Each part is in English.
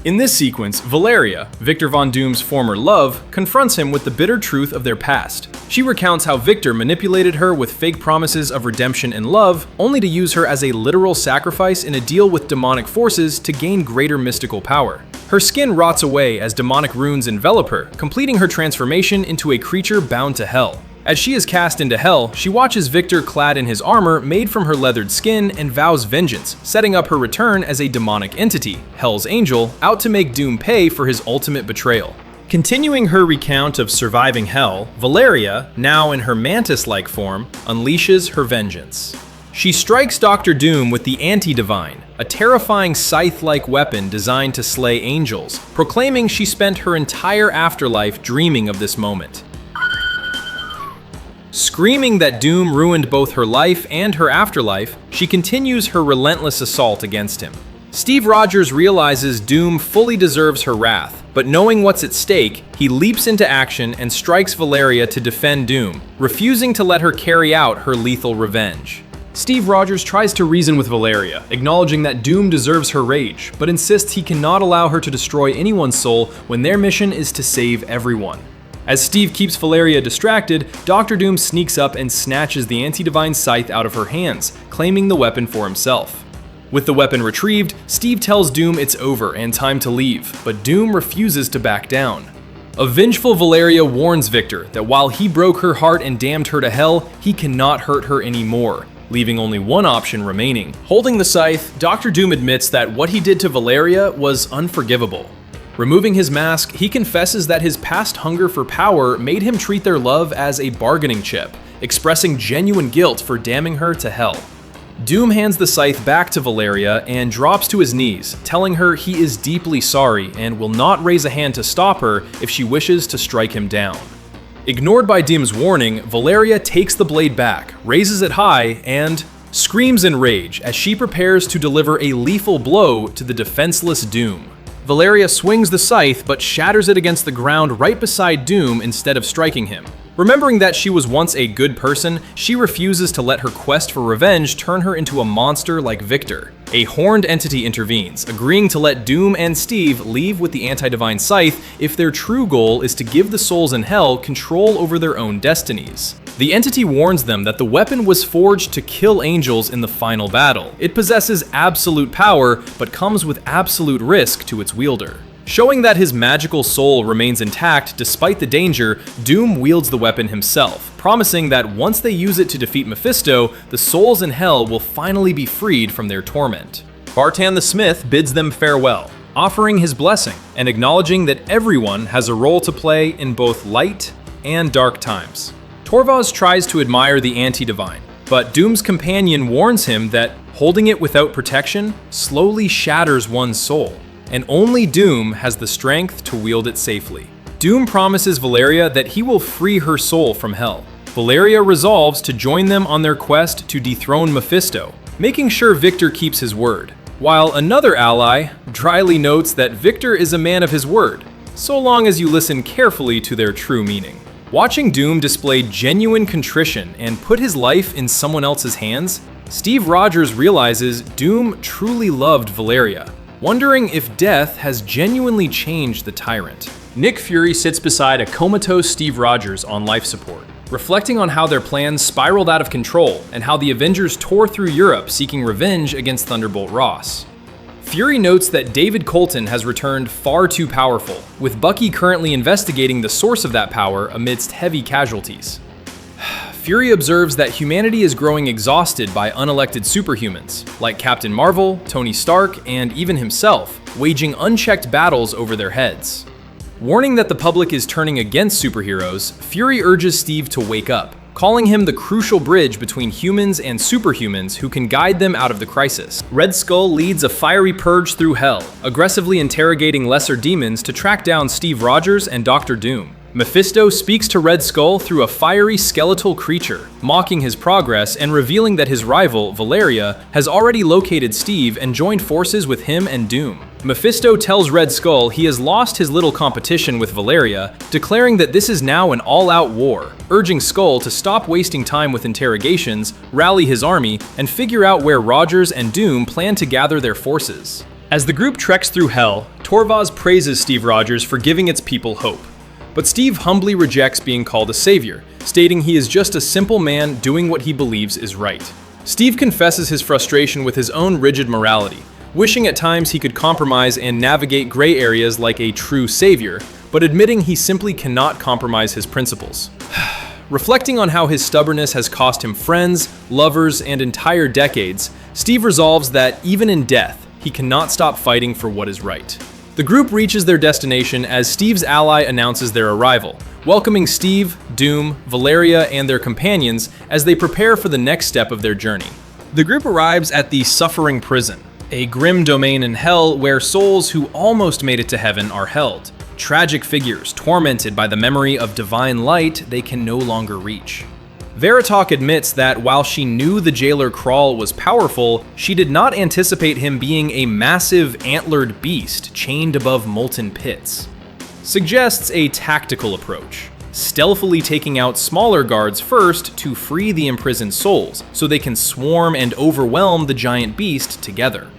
In this sequence, Valeria, Victor Von Doom's former love, confronts him with the bitter truth of their past. She recounts how Victor manipulated her with fake promises of redemption and love, only to use her as a literal sacrifice in a deal with demonic forces to gain greater mystical power. Her skin rots away as demonic runes envelop her, completing her transformation into a creature bound to hell. As she is cast into hell, she watches Victor clad in his armor made from her leathered skin and vows vengeance, setting up her return as a demonic entity, Hell's Angel, out to make Doom pay for his ultimate betrayal. Continuing her recount of surviving hell, Valeria, now in her mantis-like form, unleashes her vengeance. She strikes Dr. Doom with the Anti-Divine, a terrifying scythe-like weapon designed to slay angels, proclaiming she spent her entire afterlife dreaming of this moment. Screaming that Doom ruined both her life and her afterlife, she continues her relentless assault against him. Steve Rogers realizes Doom fully deserves her wrath, but knowing what's at stake, he leaps into action and strikes Valeria to defend Doom, refusing to let her carry out her lethal revenge. Steve Rogers tries to reason with Valeria, acknowledging that Doom deserves her rage, but insists he cannot allow her to destroy anyone's soul when their mission is to save everyone. As Steve keeps Valeria distracted, Dr. Doom sneaks up and snatches the Anti-Divine scythe out of her hands, claiming the weapon for himself. With the weapon retrieved, Steve tells Doom it's over and time to leave, but Doom refuses to back down. A vengeful Valeria warns Victor that while he broke her heart and damned her to hell, he cannot hurt her anymore, leaving only one option remaining. Holding the scythe, Dr. Doom admits that what he did to Valeria was unforgivable. Removing his mask, he confesses that his past hunger for power made him treat their love as a bargaining chip, expressing genuine guilt for damning her to hell. Doom hands the scythe back to Valeria and drops to his knees, telling her he is deeply sorry and will not raise a hand to stop her if she wishes to strike him down. Ignored by Doom's warning, Valeria takes the blade back, raises it high, and screams in rage as she prepares to deliver a lethal blow to the defenseless Doom. Valeria swings the scythe but shatters it against the ground right beside Doom instead of striking him. Remembering that she was once a good person, she refuses to let her quest for revenge turn her into a monster like Victor. A horned entity intervenes, agreeing to let Doom and Steve leave with the Anti-Divine scythe if their true goal is to give the souls in hell control over their own destinies. The entity warns them that the weapon was forged to kill angels in the final battle. It possesses absolute power, but comes with absolute risk to its wielder. Showing that his magical soul remains intact despite the danger, Doom wields the weapon himself, promising that once they use it to defeat Mephisto, the souls in hell will finally be freed from their torment. Bartan the Smith bids them farewell, offering his blessing and acknowledging that everyone has a role to play in both light and dark times. Torvaz tries to admire the Anti-Divine, but Doom's companion warns him that holding it without protection slowly shatters one's soul, and only Doom has the strength to wield it safely. Doom promises Valeria that he will free her soul from hell. Valeria resolves to join them on their quest to dethrone Mephisto, making sure Victor keeps his word, while another ally dryly notes that Victor is a man of his word, so long as you listen carefully to their true meaning. Watching Doom display genuine contrition and put his life in someone else's hands, Steve Rogers realizes Doom truly loved Valeria, wondering if death has genuinely changed the tyrant. Nick Fury sits beside a comatose Steve Rogers on life support, reflecting on how their plans spiraled out of control and how the Avengers tore through Europe seeking revenge against Thunderbolt Ross. Fury notes that David Colton has returned far too powerful, with Bucky currently investigating the source of that power amidst heavy casualties. Fury observes that humanity is growing exhausted by unelected superhumans, like Captain Marvel, Tony Stark, and even himself, waging unchecked battles over their heads. Warning that the public is turning against superheroes, Fury urges Steve to wake up, calling him the crucial bridge between humans and superhumans who can guide them out of the crisis. Red Skull leads a fiery purge through hell, aggressively interrogating lesser demons to track down Steve Rogers and Dr. Doom. Mephisto speaks to Red Skull through a fiery skeletal creature, mocking his progress and revealing that his rival, Valeria, has already located Steve and joined forces with him and Doom. Mephisto tells Red Skull he has lost his little competition with Valeria, declaring that this is now an all-out war, urging Skull to stop wasting time with interrogations, rally his army, and figure out where Rogers and Doom plan to gather their forces. As the group treks through hell, Torvaz praises Steve Rogers for giving its people hope. But Steve humbly rejects being called a savior, stating he is just a simple man doing what he believes is right. Steve confesses his frustration with his own rigid morality, wishing at times he could compromise and navigate gray areas like a true savior, but admitting he simply cannot compromise his principles. Reflecting on how his stubbornness has cost him friends, lovers, and entire decades, Steve resolves that even in death, he cannot stop fighting for what is right. The group reaches their destination as Steve's ally announces their arrival, welcoming Steve, Doom, Valeria, and their companions as they prepare for the next step of their journey. The group arrives at the Suffering Prison, a grim domain in hell where souls who almost made it to heaven are held. Tragic figures tormented by the memory of divine light they can no longer reach. Veritok admits that while she knew the jailer Kral was powerful, she did not anticipate him being a massive antlered beast chained above molten pits. Suggests a tactical approach, stealthily taking out smaller guards first to free the imprisoned souls so they can swarm and overwhelm the giant beast together.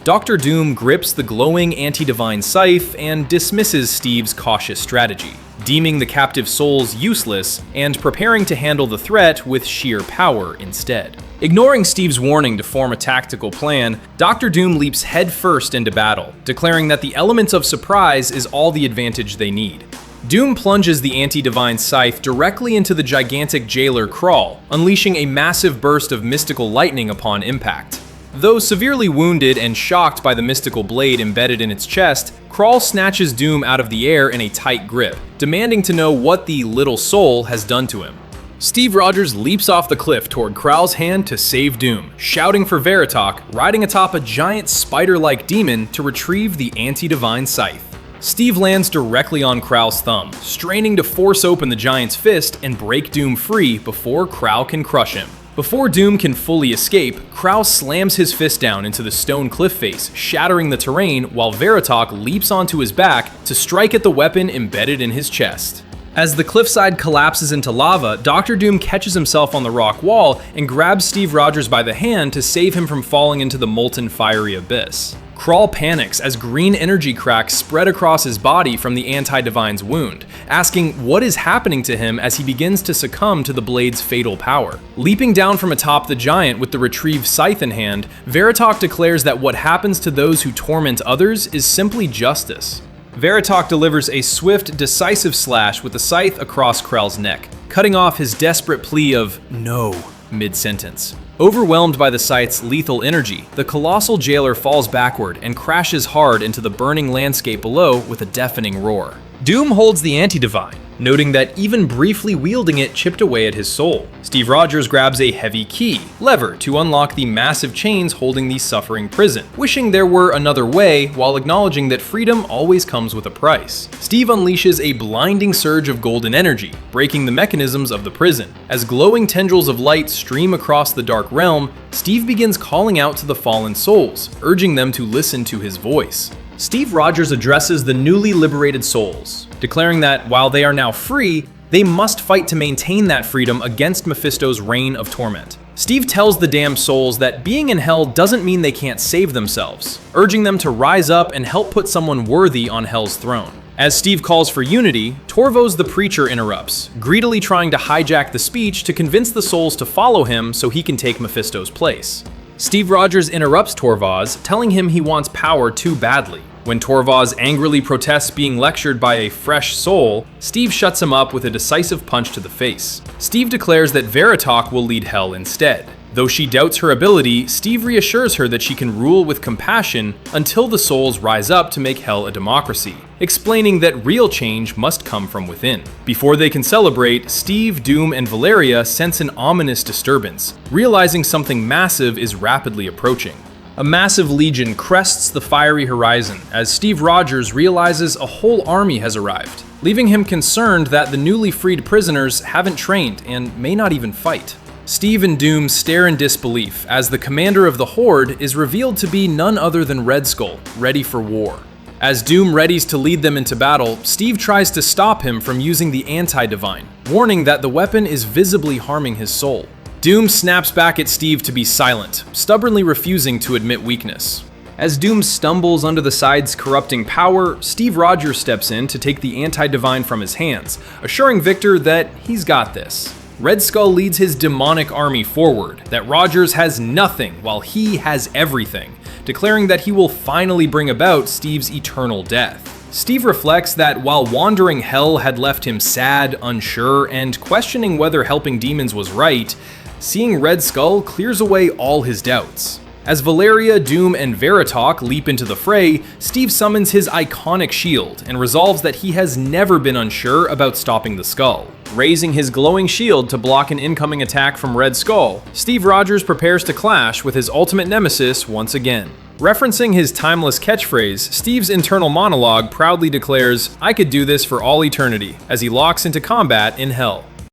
Dr. Doom grips the glowing anti-divine scythe and dismisses Steve's cautious strategy, deeming the captive souls useless and preparing to handle the threat with sheer power instead. Ignoring Steve's warning to form a tactical plan, Dr. Doom leaps headfirst into battle, declaring that the element of surprise is all the advantage they need. Doom plunges the anti-divine scythe directly into the gigantic jailer Kral, unleashing a massive burst of mystical lightning upon impact. Though severely wounded and shocked by the mystical blade embedded in its chest, Kral snatches Doom out of the air in a tight grip, demanding to know what the little soul has done to him. Steve Rogers leaps off the cliff toward Kral's hand to save Doom, shouting for Veritok, riding atop a giant spider-like demon to retrieve the anti-divine scythe. Steve lands directly on Kral's thumb, straining to force open the giant's fist and break Doom free before Kral can crush him. Before Doom can fully escape, Kral slams his fist down into the stone cliff face, shattering the terrain while Veritok leaps onto his back to strike at the weapon embedded in his chest. As the cliffside collapses into lava, Dr. Doom catches himself on the rock wall and grabs Steve Rogers by the hand to save him from falling into the molten fiery abyss. Kral panics as green energy cracks spread across his body from the anti-divine's wound, asking what is happening to him as he begins to succumb to the blade's fatal power. Leaping down from atop the giant with the retrieved scythe in hand, Veritok declares that what happens to those who torment others is simply justice. Veritok delivers a swift, decisive slash with the scythe across Kral's neck, cutting off his desperate plea of "no" mid-sentence. Overwhelmed by the scythe's lethal energy, the colossal jailer falls backward and crashes hard into the burning landscape below with a deafening roar. Doom holds the anti-divine, noting that even briefly wielding it chipped away at his soul. Steve Rogers grabs a heavy key, lever, to unlock the massive chains holding the suffering prison, wishing there were another way while acknowledging that freedom always comes with a price. Steve unleashes a blinding surge of golden energy, breaking the mechanisms of the prison. As glowing tendrils of light stream across the dark realm, Steve begins calling out to the fallen souls, urging them to listen to his voice. Steve Rogers addresses the newly liberated souls, declaring that while they are now free, they must fight to maintain that freedom against Mephisto's reign of torment. Steve tells the damned souls that being in hell doesn't mean they can't save themselves, urging them to rise up and help put someone worthy on hell's throne. As Steve calls for unity, Torvos the preacher interrupts, greedily trying to hijack the speech to convince the souls to follow him so he can take Mephisto's place. Steve Rogers interrupts Torvos, telling him he wants power too badly. When Torvos angrily protests being lectured by a fresh soul, Steve shuts him up with a decisive punch to the face. Steve declares that Veritok will lead hell instead. Though she doubts her ability, Steve reassures her that she can rule with compassion until the souls rise up to make hell a democracy, explaining that real change must come from within. Before they can celebrate, Steve, Doom, and Valeria sense an ominous disturbance, realizing something massive is rapidly approaching. A massive legion crests the fiery horizon as Steve Rogers realizes a whole army has arrived, leaving him concerned that the newly freed prisoners haven't trained and may not even fight. Steve and Doom stare in disbelief as the commander of the Horde is revealed to be none other than Red Skull, ready for war. As Doom readies to lead them into battle, Steve tries to stop him from using the anti-divine, warning that the weapon is visibly harming his soul. Doom snaps back at Steve to be silent, stubbornly refusing to admit weakness. As Doom stumbles under the side's corrupting power, Steve Rogers steps in to take the anti-divine from his hands, assuring Victor that he's got this. Red Skull leads his demonic army forward, that Rogers has nothing while he has everything, declaring that he will finally bring about Steve's eternal death. Steve reflects that while wandering hell had left him sad, unsure, and questioning whether helping demons was right, seeing Red Skull clears away all his doubts. As Valeria, Doom, and Veritalk leap into the fray, Steve summons his iconic shield and resolves that he has never been unsure about stopping the Skull. Raising his glowing shield to block an incoming attack from Red Skull, Steve Rogers prepares to clash with his ultimate nemesis once again. Referencing his timeless catchphrase, Steve's internal monologue proudly declares, "I could do this for all eternity," as he locks into combat in Hell.